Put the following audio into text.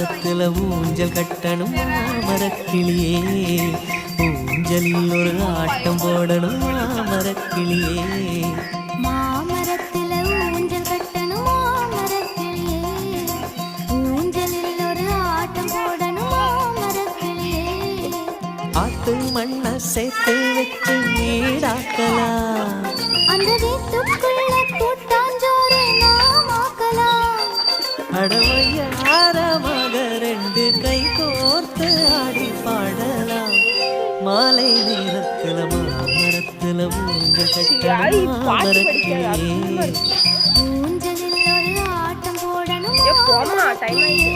மாமரத்துல ஊஞ்சல் கட்டணும் மாமரக்கிளியே, ஊஞ்சலில் ஒரு ஆட்டம் போடணும் மாமரக்கிளியே. மாமரத்துல ஊஞ்சல் கட்டணும் மாமரக்கிளியே, ஊஞ்சலில் ஒரு ஆட்டம் போடணும் மாமரக்கிளியே. ஆட்டு மண்ண சேர்த்து வச்சு வீடாக்கலாம், அந்த வீட்டுக்குள்ள கூட்டாஞ்சோறு நாம் ஆக்கலாம். அடவையாரமாக ரெண்டு கை கோர்த்து ஆடி பாடலாம். மாலை நேரத்துல மாமரத்துல ஊஞ்சல் கட்டணும் மாமரக்கிளியே, ஊஞ்சலில் ஒரு ஆட்டம் போடணும் போமா டைம் மாமரக்கிளியே.